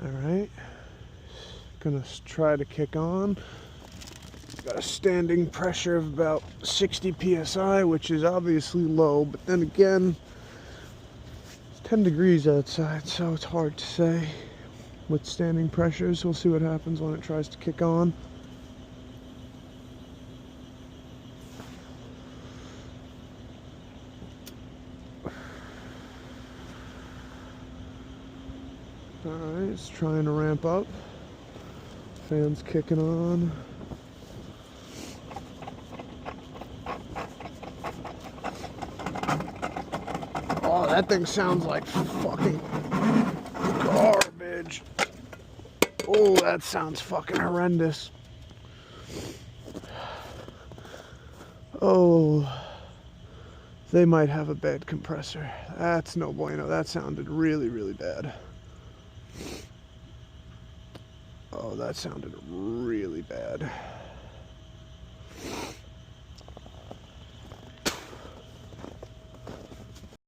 Alright, gonna try to kick on. Got a standing pressure of about 60 psi, which is obviously low, but then again, it's 10 degrees outside, so it's hard to say with standing pressures. We'll see what happens when it tries to kick on. Alright, it's trying to ramp up. Fan's kicking on. Oh, that thing sounds like fucking garbage. Oh, that sounds fucking horrendous. Oh, they might have a bad compressor. That's no bueno. That sounded really, really bad. Oh, that sounded really bad.